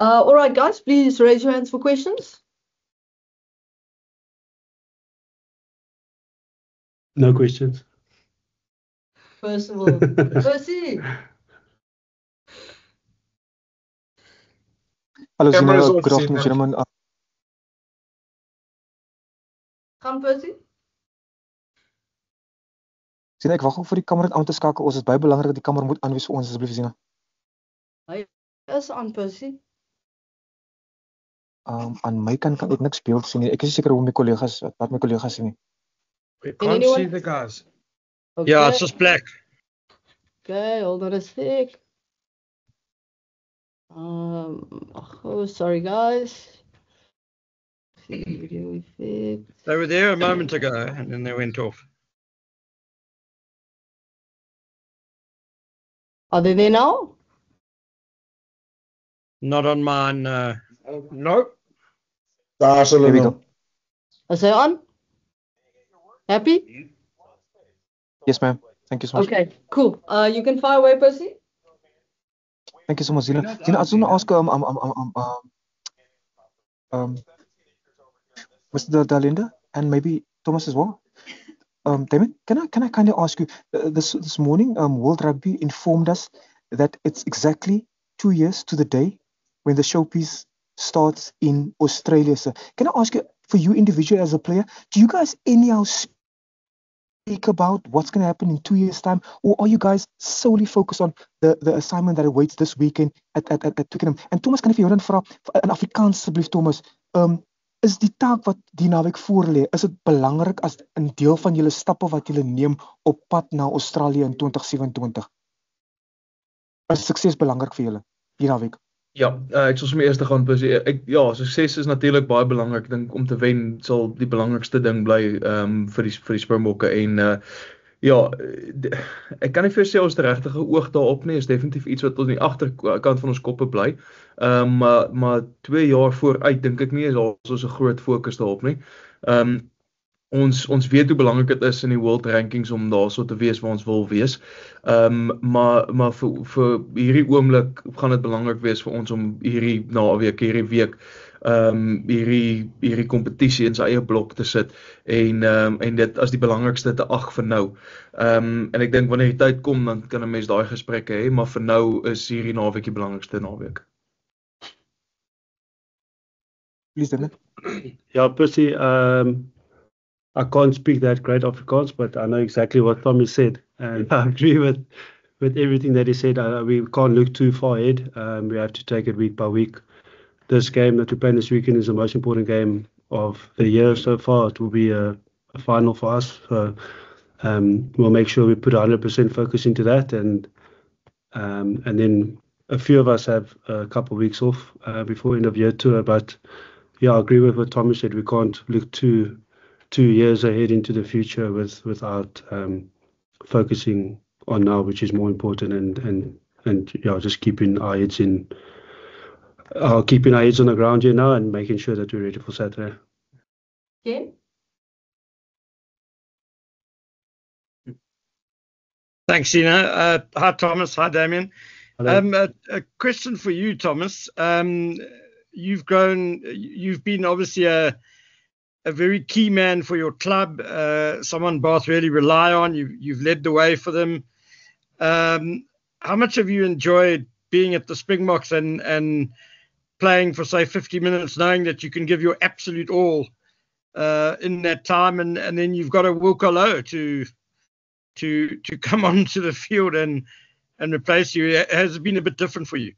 All right, guys, please raise your hands for questions. No questions. First of all, Percy. Hallo Camera is Zina, off, good afternoon Zina. gentlemen. Gaan Percy. Zina, ek wag op vir die kamer aan te skakel. Ons is baie belangrik dat die kamer moet aan wees vir ons asseblief Zina. Hy is aan Percy. Aan my kant kan ek niks beeld sien nie. Ek is nie seker hoe my kollegas sien nie. We Can can't anyone- see the guys. Okay. Yeah, it's just black. Okay, hold on a sec. Oh, sorry guys. See video effects. They were there a moment ago and then they went off. Are they there now? Not on mine. No. Daar is hulle Here we nou. go. Is hy on? Happy? Yes ma'am. Thank you so much. Okay, cool. You can fire away, Percy. Thank you so much Zina. Zina, I just want to ask Mr. Dalinda and maybe Thomas as well. Damon, can I kindly ask you, this morning World Rugby informed us that it's exactly 2 years to the day when the showpiece starts in Australia, sir. Can I ask you, for you individually as a player, do you guys anyhow speak about what's going to happen in 2 years' time, or are you guys solely focused on the assignment that awaits this weekend at Twickenham? En Thomas, kan ek vir jou dan vra in Afrikaans asseblief Thomas, is die taak wat die naweek voor lê, is dit belangrik as 'n deel van julle stappe wat julle neem op pad na Australië in 2027? Is sukses belangrik vir julle die naweek? Ja, ek sal sommer eers gaan Percy. Ja, sukses is natuurlik baie belangrik. Ek dink om te wen sal die belangrikste ding bly vir die Springbokke en ja, ek kan nie vir sê ons het regtig 'n oog daarop nie. Is definitief iets wat ons in die agterkant van ons koppe bly. Maar 2 jaar vooruit dink ek nie is ons 'n groot fokus daarop nie. Ons weet hoe belangrik dit is in die world rankings om daarso te wees waar ons wil wees. Maar vir hierdie oomblik gaan dit belangrik wees vir ons om hierdie week hierdie kompetisie in sy eie blok te sit en dit as die belangrikste te ag vir nou. En ek dink wanneer die tyd kom dan kan 'n mens daai gesprekke hê, maar vir nou is hierdie naweek die belangrikste naweek. Please, Damon. Yeah, Percy, I can't speak that great Afrikaans, but I know exactly what Tommy said, and I agree with everything that he said. We can't look too far ahead. We have to take it week by week. This game that we're playing this weekend is the most important game of the year so far. It will be a final for us. So we'll make sure we put 100% focus into that, and then a few of us have a couple of weeks off before end of year tour. But yeah, I agree with what Tommy said. We can't look 2 years ahead into the future without focusing on now, which is more important, and yeah, just keeping our heads on the ground here now and making sure that we're ready for Saturday. Okay. Thanks, Gina. Hi, Thomas. Hi, Damien. Hello. A question for you, Thomas. You've been obviously a very key man for your club, someone Bath really rely on. You've led the way for them. How much have you enjoyed being at the Springboks and playing for, say, 50 minutes, knowing that you can give your absolute all in that time, and then you've got a Wilco Louw to come onto the field and replace you? Has it been a bit different for you?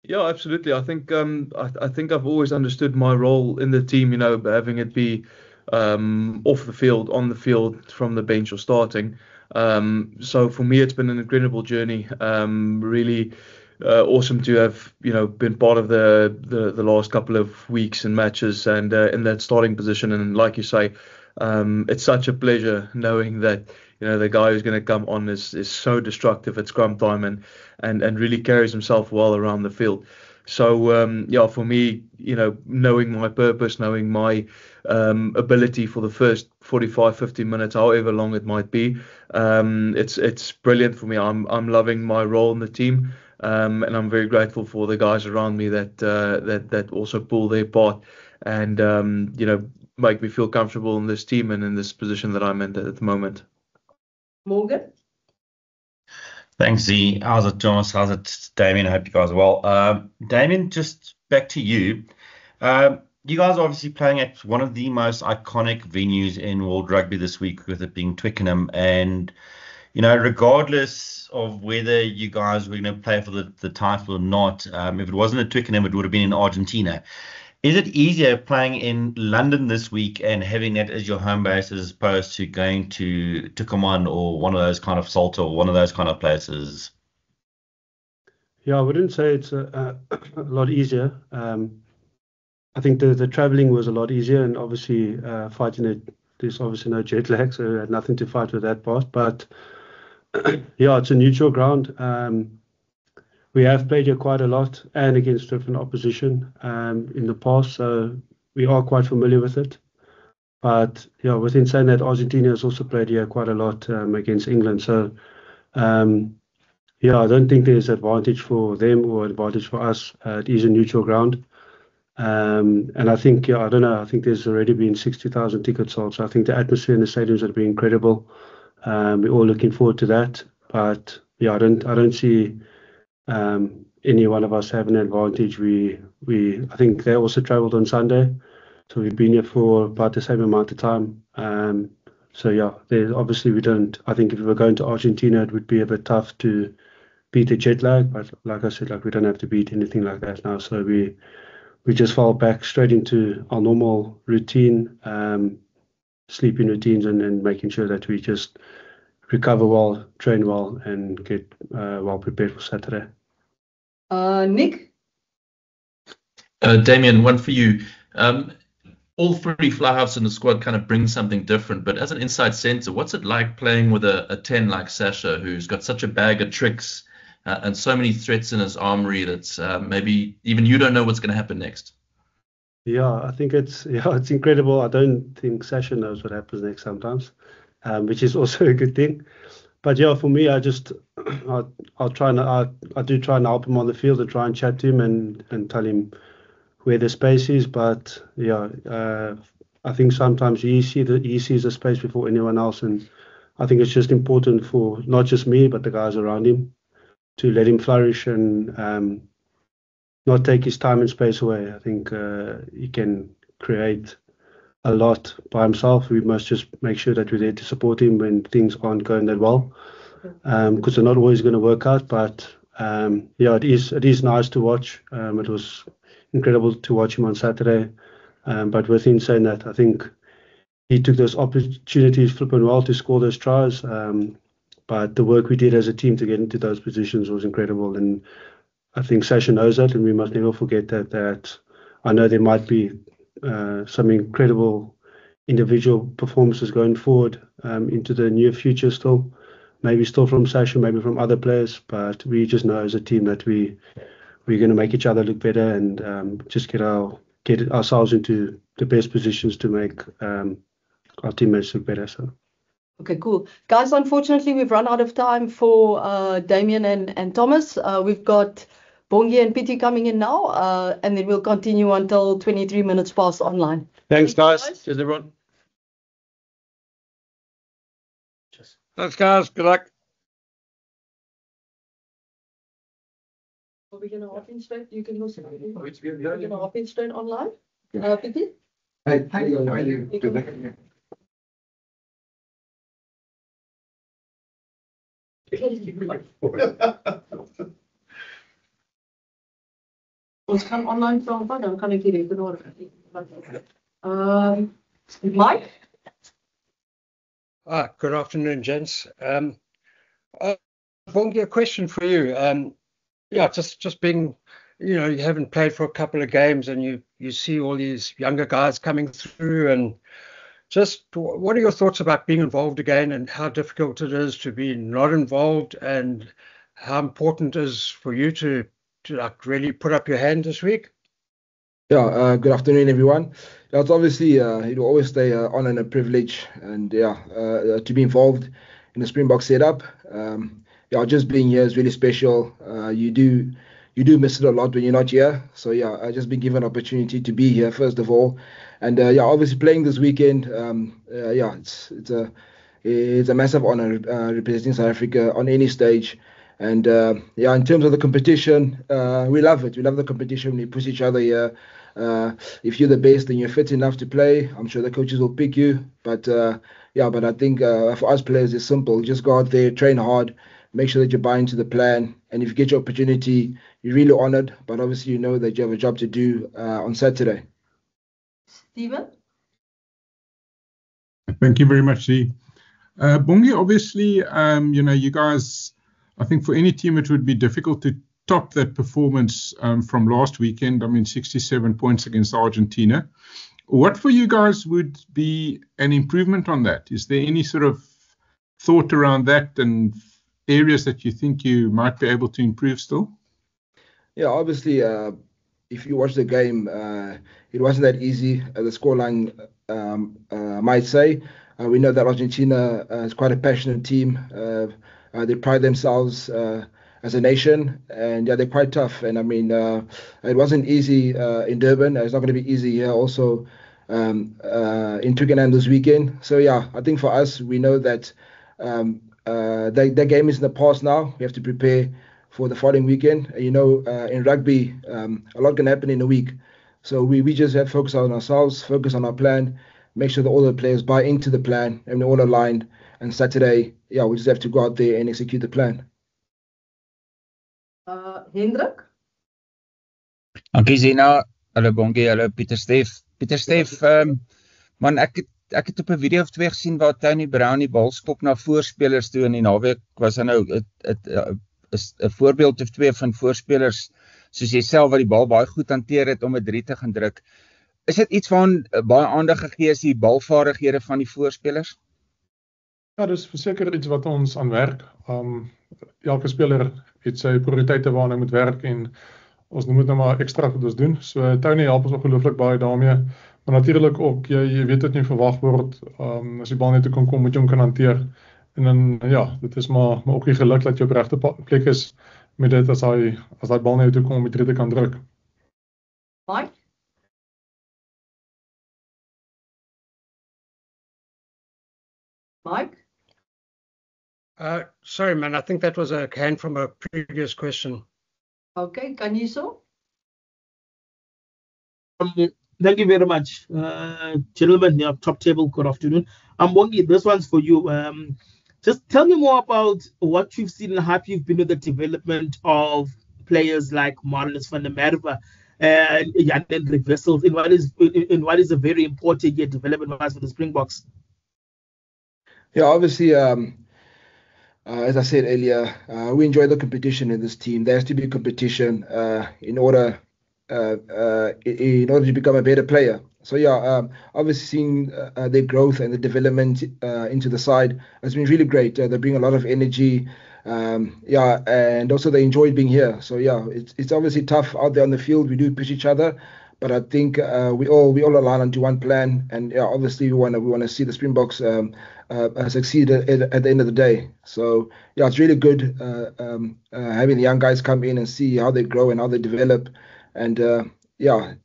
Yeah, absolutely. I think I've always understood my role in the team, having it be off the field, on the field, from the bench or starting. So for me, it's been an incredible journey. Really awesome to have been part of the last couple of weeks and matches and in that starting position. And like you say, it's such a pleasure knowing that the guy who's going to come on is so destructive at scrum time and really carries himself well around the field. So yeah, for me, knowing my purpose, knowing my ability for the first 45, 50 minutes, however long it might be, it's brilliant for me. I'm loving my role in the team. And I'm very grateful for the guys around me that also pull their part and make me feel comfortable in this team and in this position that I'm in at the moment. Morgan? Thanks, Z. How's it, Thomas? How's it, Damien? I hope you guys are well. Damien, just back to you. You guys are obviously playing at one of the most iconic venues in World Rugby this week, with it being Twickenham. And, regardless of whether you guys were going to play for the title or not, if it wasn't at Twickenham, it would have been in Argentina. Is it easier playing in London this week and having that as your home base as opposed to going to Tucumán or one of those kind of Salta or one of those kind of places? Yeah, I wouldn't say it's a lot easier. I think the traveling was a lot easier, and obviously fighting it, there's obviously no jet lag, so I had nothing to fight with that part. But yeah, it's a neutral ground. We have played here quite a lot and against different opposition in the past, so we are quite familiar with it. But yeah, within saying that, Argentina has also played here quite a lot against England. So yeah, I don't think there's advantage for them or advantage for us. It is a neutral ground. And I think, I don't know, I think there's already been 60,000 tickets sold. So I think the atmosphere in the stadiums has been incredible. We're all looking forward to that. But yeah, I don't see any one of us having an advantage. I think they also travelled on Sunday, so we've been here for about the same amount of time. So yeah, obviously we don't. I think if we were going to Argentina, it would be a bit tough to beat the jet lag. But like I said, we don't have to beat anything like that now. So we just fall back straight into our normal routine, sleeping routines, and making sure that we just recover well, train well, and get well prepared for Saturday. Nick? Damien, one for you. All three fly-halves in the squad kind of bring something different, but as an inside centre, what's it like playing with a 10 like Sasha, who's got such a bag of tricks and so many threats in his armory that maybe even you don't know what's going to happen next? Yeah, I think it's incredible. I don't think Sasha knows what happens next sometimes, which is also a good thing. But yeah, for me, I do try and help him on the field and try and chat to him and tell him where the space is. But yeah, I think sometimes he sees the space before anyone else, and I think it's just important for not just me but the guys around him to let him flourish and not take his time and space away. I think he can create a lot by himself. We must just make sure that we're there to support him when things aren't going that well, because they're not always going to work out. But yeah, it is nice to watch. It was incredible to watch him on Saturday. But within saying that, I think he took those opportunities flipping well to score those tries. But the work we did as a team to get into those positions was incredible, and I think Sasha knows that, and we must never forget that. I know there might be some incredible individual performances going forward into the near future still. Maybe still from Sasha, maybe from other players, but we just know as a team that we're going to make each other look better and just get ourselves into the best positions to make our teammates look better. So. Okay, cool. Guys, unfortunately, we've run out of time for Damien and Thomas. We've got Bongi and Pity coming in now, and then we'll continue until 23 minutes past online. Thanks, guys. Cheers, everyone. Thanks, guys. Good luck. Are we going to hop in straight? You can listen. We're going to hop in straight online. Pity? Hey, how are you? Good. Ons gaan online vrae van, dan kan ek die rekenaar. Mike? Good afternoon, gents. Bongi, a question for you. Yeah, just being, you haven't played for a couple of games and you see all these younger guys coming through, and just what are your thoughts about being involved again and how difficult it is to be not involved, and how important it is for you to like really put up your hand this week? Yeah, good afternoon, everyone. Yeah, it's obviously it will always stay an honor and a privilege, and to be involved in the Springbok setup. yeah, just being here is really special. You do miss it a lot when you're not here. So yeah, I just been given an opportunity to be here first of all, and yeah, obviously playing this weekend. Yeah, it's a massive honor representing South Africa on any stage. And yeah, in terms of the competition, we love it. We love the competition. We push each other here. If you're the best and you're fit enough to play, I'm sure the coaches will pick you. But yeah, but I think for us players, it's simple. Just go out there, train hard, make sure that you buy into the plan. And if you get your opportunity, you're really honored. But obviously, you know that you have a job to do on Saturday. Stephen? Thank you very much, Zee. Bongi, obviously, you know, you guys, I think for any team it would be difficult to top that performance from last weekend. I mean, 67 points against Argentina. What for you guys would be an improvement on that? Is there any sort of thought around that and areas that you think you might be able to improve still? Yeah, obviously, if you watch the game, it wasn't that easy. The scoreline might say. We know that Argentina is quite a passionate team. They pride themselves as a nation, and yeah, they're quite tough. And I mean, it wasn't easy in Durban. It's not going to be easy here also in Twickenham this weekend. So yeah, I think for us, we know that the game is in the past now. We have to prepare for the following weekend. You know, in rugby, a lot can happen in a week. So we just have to focus on ourselves, focus on our plan, make sure that all the players buy into the plan and we're all aligned. And Saturday, yeah, we just have to go out there and execute the plan. Hendrik? Dankie Zina. Hallo Bongi, hallo Pieter Steef. Pieter Steef, man, ek het op 'n video of 2 gesien waar Tony Brown die bal skop na voorspelers toe in die naweek. Was hy nou is 'n voorbeeld of 2 van voorspelers soos jouself wat die bal baie goed hanteer het om 'n 3 te gaan druk. Is dit iets van baie aandag gegee is die balvaardighede van die voorspelers? Ja, dis verseker iets wat ons aan werk. Elke speler het sy prioriteite waarna hy moet werk en ons moet nou maar ekstra wat ons doen. So Tony help ons ongelooflik baie daarmee. Maar natuurlik ook jy weet wat nie verwag word. As die bal net toe kom, moet jy hom kan hanteer. En dan ja, dit is maar ook die geluk dat jy op regte plek is met dit as hy bal net toe kom om die 3 te kan druk. Mike? Mike? Sorry, man. I think that was a hand from a previous question. Okay, Kaniso? Thank you very much. Gentlemen, yeah, top table, good afternoon. Bongi, this one's for you. Just tell me more about what you've seen and how you've been with the development of players like Marlon van der Merwe and Jan-Hendrik Wessels in what is a very important year development-wise for the Springboks. Yeah, obviously, as I said earlier, we enjoy the competition in this team. There has to be competition in order to become a better player. So yeah, obviously seeing their growth and the development into the side has been really great. They bring a lot of energy, yeah, and also they enjoy being here. So yeah, it's obviously tough out there on the field. We do push each other, but I think we all align onto one plan, and yeah, obviously we want to see the Springboks succeed at the end of the day. So yeah, it's really good having the young guys come in and see how they grow and how they develop, and yeah,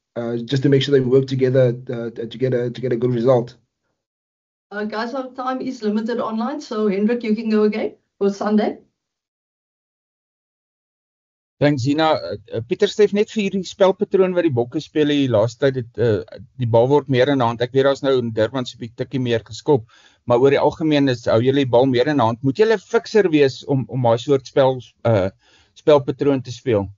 just to make sure they work together to get a good result. Guys, our time is limited online, so Hendrik, you can go again for Sunday. Thanks, Zina. Pieter Steef, net vir hierdie spelpatroon wat die Bokke speel die laaste tyd, die bal word meer in hand. Ek weet daar's nou in Durban so 'n bietjie tikkie meer geskop, maar oor die algemeen hou julle die bal meer in hand. Moet julle fikser wees om daai soort spelpatroon te speel?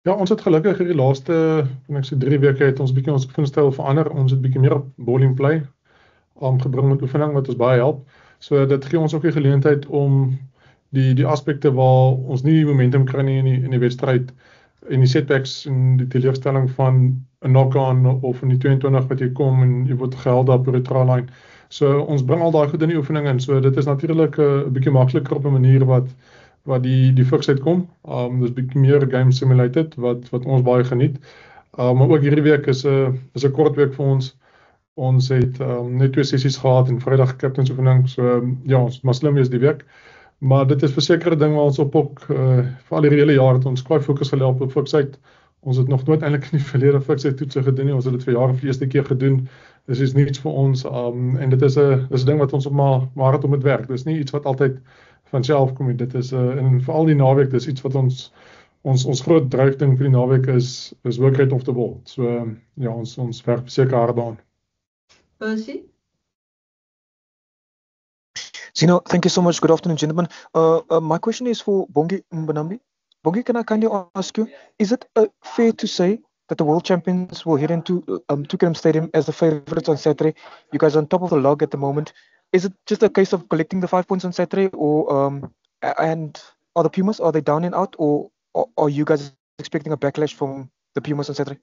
Ja, ons het gelukkig hierdie laaste, ek sê 3 weke het ons bietjie ons oefenstyl verander. Ons het bietjie meer op ball and play gebring met oefening wat ons baie help. So dit gee ons ook die geleentheid om die aspekte waar ons nie momentum kry nie in die wedstryd, en die setbacks en die teleurstelling van 'n knock-on of in die 22 wat jy kom en jy word geheld daar op die try line. So ons bring al daai goed in die oefening in. So dit is natuurlik 'n bietjie makliker op 'n manier wat die fiksheid kom. Dis bietjie meer game simulated wat ons baie geniet. Maar ook hierdie week is 'n kort week vir ons. Ons het net 2 sessies gehad en Vrydag captains oefening. So ja, ons maar slim is die week. Maar dit is verseker 'n ding waar ons op ook vir al die hele jaar het ons kwai fokus gelê op fiksheid. Ons het nog nooit eintlik in die verlede fiksheid toetse gedoen nie. Ons het dit vir jare vir die eerste keer gedoen. Dis is niets vir ons en dit is 'n ding wat ons op maar het om met werk. Dis nie iets wat altyd van self kom nie. Dit is en veral die naweek, dis iets wat ons groot dryfding vir die naweek is work rate of the ball. So ja, ons werk seker hard daaraan. Percy? Zino, thank you so much. Good afternoon, gentlemen. My question is for Bongi Mbonambi. Bongi, can I kindly ask you, is it fair to say that the world champions will head into Twickenham Stadium as the favourites on Saturday? You guys are on top of the log at the moment. Is it just a case of collecting the 5 points on Saturday, or and are the Pumas, are they down and out, or are you guys expecting a backlash from the Pumas on Saturday?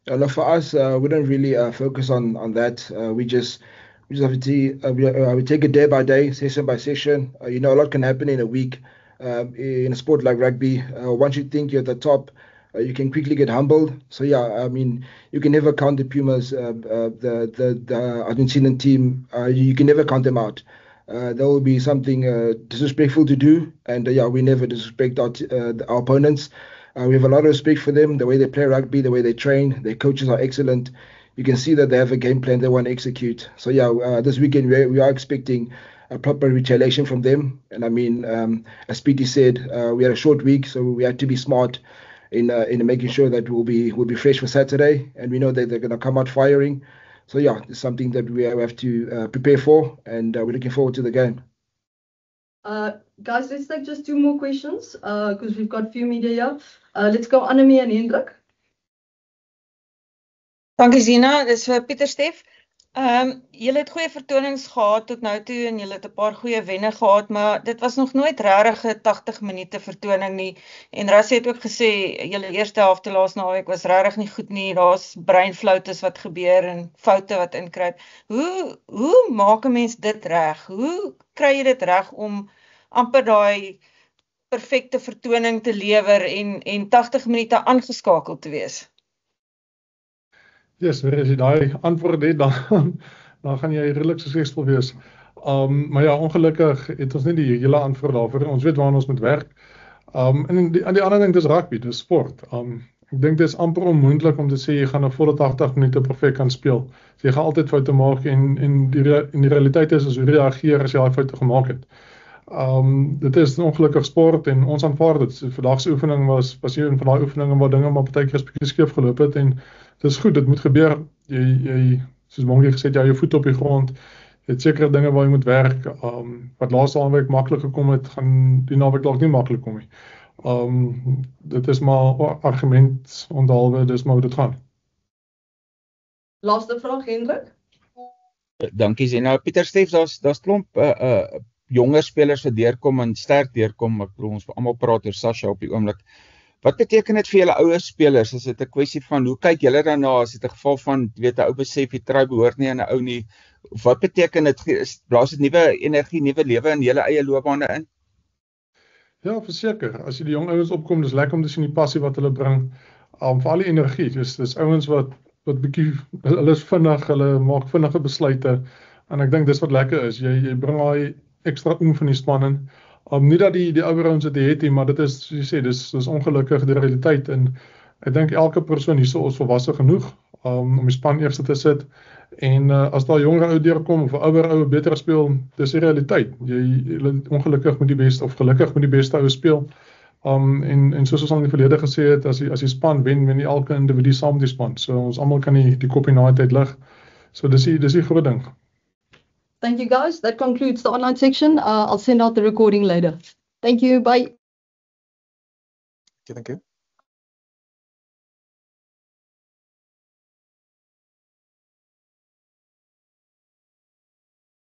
No, for us, we don't really focus on that. We just have to we take it day by day, session by session. A lot can happen in a week. In a sport like rugby, once you think you're at the top, you can quickly get humbled. So yeah, I mean, you can never count the Pumas, the Argentinian team. You can never count them out. There will be something disrespectful to do, and yeah, we never disrespect our opponents. We have a lot of respect for them, the way they play rugby, the way they train. Their coaches are excellent. You can see that they have a game plan they want to execute. So yeah, this weekend we are expecting a proper retaliation from them. And I mean, as Petey said, we had a short week, so we had to be smart in making sure that we'll be fresh for Saturday, and we know that they're going to come out firing. So yeah, it's something that we have to prepare for, and we're looking forward to the game. Guys, let's take just 2 more questions because we've got a few media here. Let's go Annemie and Hendrik. Dankie Zina, dis vir Pieter Steef. Julle het goeie vertonings gehad tot nou toe en julle het 'n paar goeie wenne gehad, maar dit was nog nooit regtig 'n 80 minute vertoning nie. En Rassie het ook gesê julle eerste helfte laas naweek was regtig nie goed nie. Daar's breinfloutes wat gebeur en foute wat inkruip. Hoe maak 'n mens dit reg? Hoe kry jy dit reg om amper daai perfekte vertoning te lewer en 80 minute aangeskakel te wees? Yes, as jy daai antwoord het, dan gaan jy redelik suksesvol wees. Maar ja, ongelukkig het ons nie die hele antwoord daarvoor. Ons weet waaraan ons moet werk. En die ander ding, dis rugby, dis sport. Ek dink dit is amper onmoontlik om te sê jy gaan 'n volle 80 minute perfek kan speel. So jy gaan altyd foute maak en die realiteit is hoe reageer as jy daai foute gemaak het. Dit is ongelukkig sport en ons aanvaar dit. So vandag se oefening was een van daai oefeninge waar dinge maar partykeer 'n bietjie skeef geloop het en dit is goed, dit moet gebeur. Jy soos Bongie gesê het, jy hou jou voet op die grond. Jy het sekere dinge waar jy moet werk. Wat laaste naweek maklik gekom het, gaan die naweek dalk nie maklik kom nie. Dit is maar argument onderhalwe, dis maar hoe dit gaan. Laaste vraag, Hendrik. Dankie Zena. Pieter Steef, daar's klomp jonger spelers wat deurkom en sterk deurkom. Ek bedoel ons almal praat oor Sasha op die oomblik. Wat beteken dit vir julle ouer spelers? Is dit 'n kwessie van hoe kyk julle daarna? Is dit 'n geval van weet 'n ou besef die trou behoort nie aan 'n ou nie? Wat beteken dit? Blaas dit nuwe energie, nuwe lewe in julle eie loopbane in? Ja, verseker. As jy die jong ouens opkom, dis lekker om te sien die passie wat hulle bring. Vir al die energie. Dis ouens wat bietjie hulle is vinnig, hulle maak vinnige besluite en ek dink dis wat lekker is. Jy bring daai ekstra van die span in. Nie dat die ouer ouens dit het nie, maar dit is, soos jy sê, dis ongelukkig die realiteit en ek dink elke persoon hierso is volwasse genoeg om die span eerste te sit en as daar jonger ou deurkom of 'n ouer ou beter speel, dis die realiteit. Jy ongelukkig met die beste of gelukkig met die beste ou speel. En soos ons al in die verlede gesê het, as die span wen nie elke individu saam met die span. So ons almal kan die kop in daai tyd lig. So dis die groot ding. Thank you guys. That concludes the online section. I'll send out the recording later. Thank you. Bye. Thank you.